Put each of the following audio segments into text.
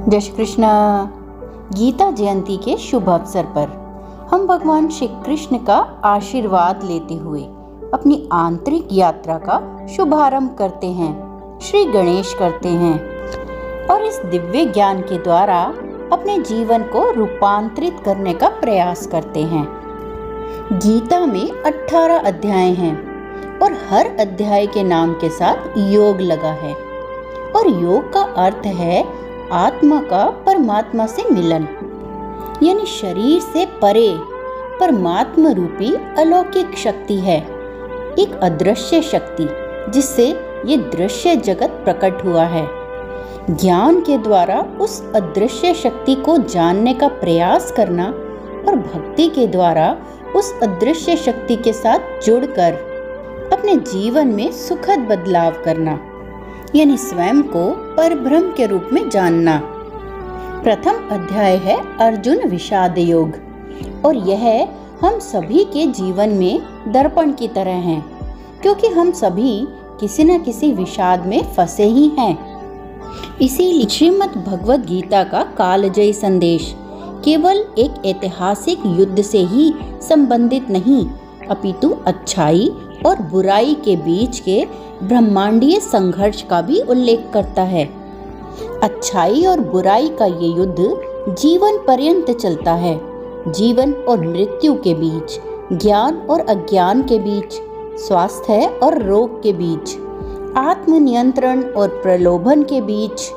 जय श्री कृष्ण। गीता जयंती के शुभ अवसर पर हम भगवान श्री कृष्ण का आशीर्वाद लेते हुए अपनी आंतरिक यात्रा का शुभारंभ करते हैं, श्री गणेश करते हैं और इस दिव्य ज्ञान के द्वारा अपने जीवन को रूपांतरित करने का प्रयास करते हैं। गीता में 18 अध्याय हैं और हर अध्याय के नाम के साथ योग लगा है और योग का अर्थ है आत्मा का परमात्मा से मिलन, यानी शरीर से परे परमात्मा रूपी अलौकिक शक्ति है, एक अदृश्य शक्ति जिससे ये दृश्य जगत प्रकट हुआ है। ज्ञान के द्वारा उस अदृश्य शक्ति को जानने का प्रयास करना और भक्ति के द्वारा उस अदृश्य शक्ति के साथ जुड़कर अपने जीवन में सुखद बदलाव करना, यानी स्वयं को परब्रह्म के रूप में जानना। प्रथम अध्याय है अर्जुन विषाद योग और यह हम सभी के जीवन में दर्पण की तरह है, क्योंकि हम सभी किसी न किसी विषाद में फंसे ही हैं। इसीलिए श्रीमद् भगवद गीता का कालजयी संदेश केवल एक ऐतिहासिक युद्ध से ही संबंधित नहीं, अपितु अच्छाई और बुराई के बीच के ब्रह्मांडीय संघर्ष का भी उल्लेख करता है। अच्छाई और बुराई का ये युद्ध जीवन पर्यंत चलता है, जीवन और मृत्यु के बीच, ज्ञान और अज्ञान के बीच, स्वास्थ्य और रोग के बीच, आत्मनियंत्रण और प्रलोभन के बीच,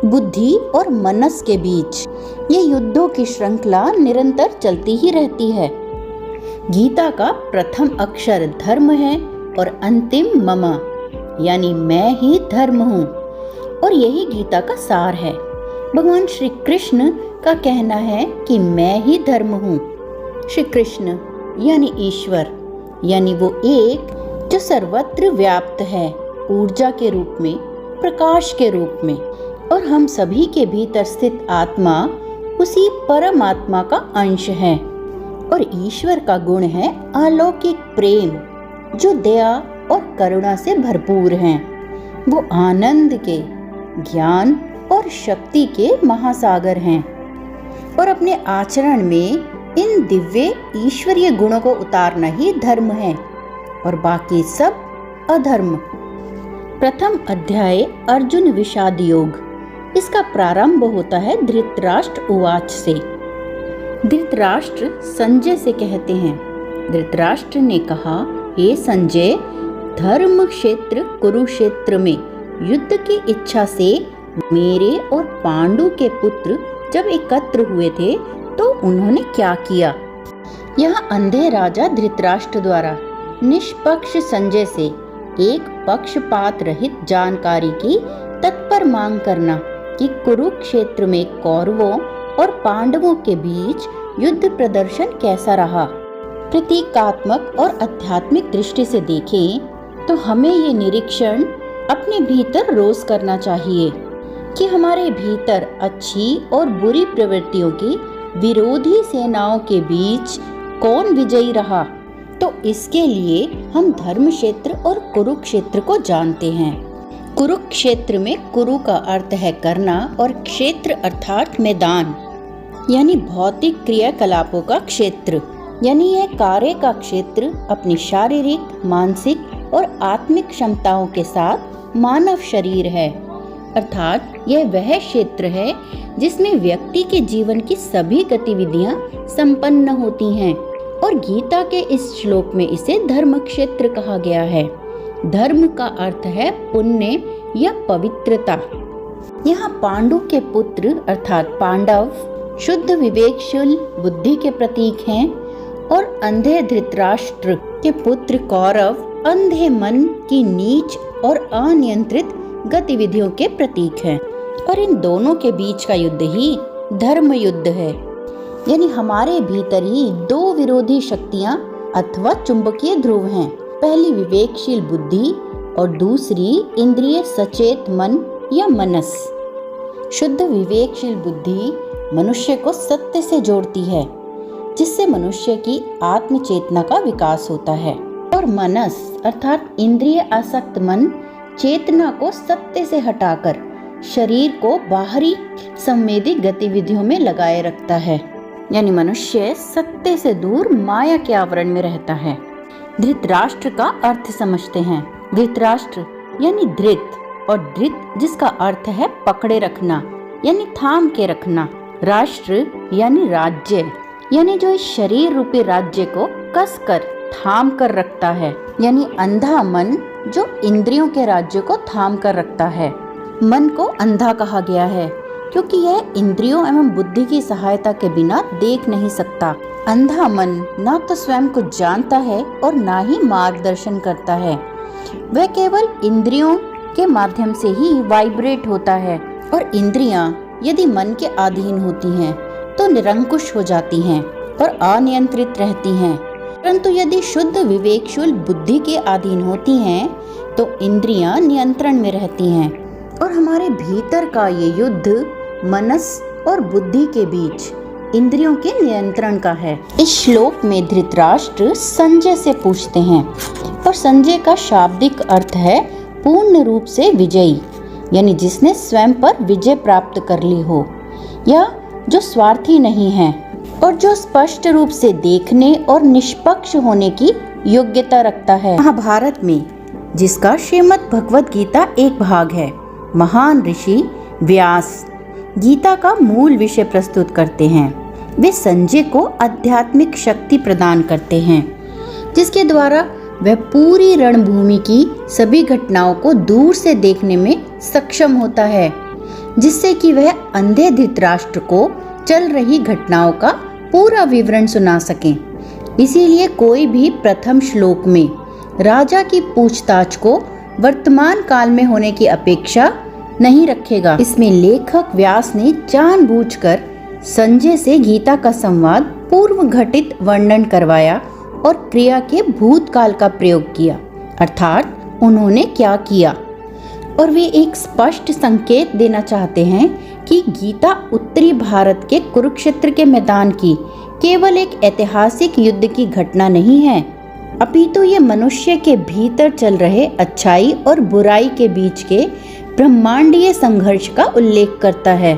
बुद्धि और मनस के बीच। ये युद्धों की श्रृंखला निरंतर चलती ही रहती है। गीता का प्रथम अक्षर धर्म है और अंतिम मम, यानी मैं ही धर्म हूँ, और यही गीता का सार है। भगवान श्री कृष्ण का कहना है कि मैं ही धर्म हूँ। श्री कृष्ण यानी ईश्वर, यानी वो एक जो सर्वत्र व्याप्त है, ऊर्जा के रूप में, प्रकाश के रूप में, और हम सभी के भीतर स्थित आत्मा उसी परमात्मा का अंश है। और ईश्वर का गुण है अलौकिक प्रेम, जो दया और करुणा से भरपूर हैं। वो आनंद के, ज्ञान और शक्ति के महासागर हैं और अपने आचरण में इन दिव्य ईश्वरीय गुणों को उतारना ही धर्म है और बाकी सब अधर्म। प्रथम अध्याय अर्जुन विषाद योग। इसका प्रारंभ होता है धृतराष्ट्र उवाच से। धृतराष्ट्र संजय से कहते हैं, धृतराष्ट्र ने कहा, हे संजय, धर्म क्षेत्र कुरुक्षेत्र में युद्ध की इच्छा से मेरे और पांडु के पुत्र जब एकत्र हुए थे तो उन्होंने क्या किया। यह अंधे राजा धृतराष्ट्र द्वारा निष्पक्ष संजय से एक पक्षपात रहित जानकारी की तत्पर मांग करना कि कुरुक्षेत्र में कौरवों और पांडवों के बीच युद्ध प्रदर्शन कैसा रहा। प्रतीकात्मक और आध्यात्मिक दृष्टि से देखें तो हमें ये निरीक्षण अपने भीतर रोज करना चाहिए कि हमारे भीतर अच्छी और बुरी प्रवृत्तियों की विरोधी सेनाओं के बीच कौन विजयी रहा। तो इसके लिए हम धर्म क्षेत्र और कुरुक्षेत्र को जानते हैं। कुरुक्षेत्र में कुरु का अर्थ है करना और क्षेत्र अर्थात मैदान, यानी भौतिक क्रियाकलापों का क्षेत्र, यानी यह कार्य का क्षेत्र अपनी शारीरिक, मानसिक और आत्मिक क्षमताओं के साथ मानव शरीर है, अर्थात यह वह क्षेत्र है जिसमें व्यक्ति के जीवन की सभी गतिविधियां संपन्न होती हैं। और गीता के इस श्लोक में इसे धर्म क्षेत्र कहा गया है। धर्म का अर्थ है पुण्य या पवित्रता। यहाँ पांडु के पुत्र अर्थात पांडव शुद्ध विवेकशील बुद्धि के प्रतीक हैं और अंधे धृतराष्ट्र के पुत्र कौरव अंधे मन की नीच और अनियंत्रित गतिविधियों के प्रतीक हैं। और इन दोनों के बीच का युद्ध ही धर्म युद्ध है, यानी हमारे भीतर ही दो विरोधी शक्तियां अथवा चुंबकीय ध्रुव हैं। पहली विवेकशील बुद्धि और दूसरी इंद्रिय सचेत मन या मनस। शुद्ध विवेकशील बुद्धि मनुष्य को सत्य से जोड़ती है, जिससे मनुष्य की आत्म चेतना का विकास होता है। और मनस अर्थात इंद्रिय आसक्त मन चेतना को सत्य से हटाकर शरीर को बाहरी संवेदी गतिविधियों में लगाए रखता है। यानी मनुष्य सत्य से दूर माया के आवरण में रहता है। धृतराष्ट्र का अर्थ समझते हैं। धृतराष्ट्र यानी धृत, और धृत जिसका अर्थ है पकड़े रखना यानी थाम के रखना। राष्ट्र यानी राज्य, यानी जो इस शरीर रूपी राज्य को कस कर थाम कर रखता है। यानी अंधा मन जो इंद्रियों के राज्य को थाम कर रखता है। मन को अंधा कहा गया है क्योंकि यह इंद्रियों एवं बुद्धि की सहायता के बिना देख नहीं सकता। अंधा मन ना तो स्वयं को जानता है और ना ही मार्गदर्शन करता है। वह केवल इंद्रियों के माध्यम से ही वाइब्रेट होता है, और इंद्रियां यदि मन के अधीन होती हैं तो निरंकुश हो जाती हैं और अनियंत्रित रहती हैं। परंतु यदि शुद्ध विवेकशूल बुद्धि के अधीन होती हैं तो इंद्रियां नियंत्रण में रहती हैं। और हमारे भीतर का ये युद्ध मनस और बुद्धि के बीच इंद्रियों के नियंत्रण का है। इस श्लोक में धृतराष्ट्र संजय से पूछते हैं, और संजय का शाब्दिक अर्थ है पूर्ण रूप से विजयी, यानी जिसने स्वयं पर विजय प्राप्त कर ली हो, या जो स्वार्थी नहीं है और जो स्पष्ट रूप से देखने और निष्पक्ष होने की योग्यता रखता है। महाभारत में, जिसका श्रीमद् भगवद गीता एक भाग है, महान ऋषि व्यास गीता का मूल विषय प्रस्तुत करते हैं। वे संजय को आध्यात्मिक शक्ति प्रदान करते हैं, जिसके द्वारा वह पूरी रणभूमि की सभी घटनाओं को दूर से देखने में सक्षम होता है, जिससे कि वह अंधे धृतराष्ट्र को चल रही घटनाओं का पूरा विवरण सुना सकें। इसीलिए कोई भी प्रथम श्लोक में राजा की पूछताछ को वर्तमान काल में होने की अपेक्षा नहीं रखेगा। इसमें लेखक व्यास ने जानबूझकर संजय से गीता का संवाद पूर्व घटित वर्णन करवाया और क्रिया के भूतकाल का प्रयोग किया, अर्थात उन्होंने क्या किया। और वे एक स्पष्ट संकेत देना चाहते हैं कि गीता उत्तरी भारत के कुरुक्षेत्र के मैदान की केवल एक ऐतिहासिक युद्ध की घटना नहीं है, अपितु ये मनुष्य के भीतर चल रहे अच्छाई और बुराई के बीच के ब्रह्मांडीय संघर्ष का उल्लेख करता है।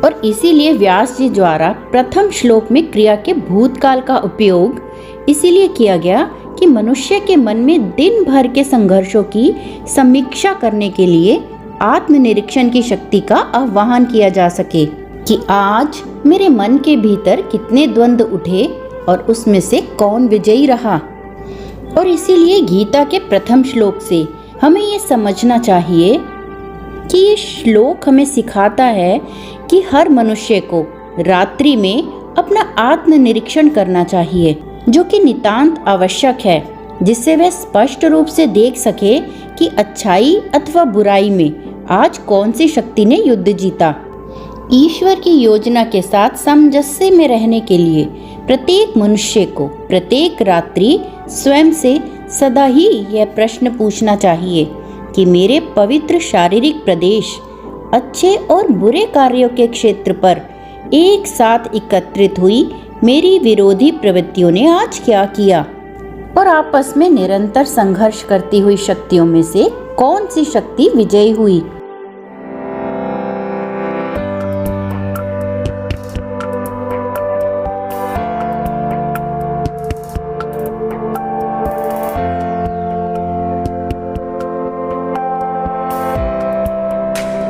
और इसीलिए व्यास जी द्वारा प्रथम श्लोक में क्रिया के भूतकाल का उपयोग इसीलिए किया गया कि मनुष्य के मन में दिन भर के संघर्षों की समीक्षा करने के लिए आत्मनिरीक्षण की शक्ति का आह्वान किया जा सके कि आज मेरे मन के भीतर कितने द्वंद्व उठे और उसमें से कौन विजयी रहा। और इसीलिए गीता के प्रथम श्लोक से हमें ये समझना चाहिए कि ये श्लोक हमें सिखाता है कि हर मनुष्य को रात्रि में अपना आत्मनिरीक्षण करना चाहिए, जो कि नितांत आवश्यक है, जिससे वह स्पष्ट रूप से देख सके कि अच्छाई अथवा बुराई में आज कौन सी शक्ति ने युद्ध जीता। ईश्वर की योजना के साथ सामंजस्य में रहने के लिए प्रत्येक मनुष्य को प्रत्येक रात्रि स्वयं से सदा ही यह प्रश्न पूछना चाहिए कि मेरे पवित्र शारीरिक प्रदेश अच्छे और बुरे कार्यों के क्षेत्र पर एक साथ एकत्रित हुई मेरी विरोधी प्रवृत्तियों ने आज क्या किया, और आपस में निरंतर संघर्ष करती हुई शक्तियों में से कौन सी शक्ति विजयी हुई।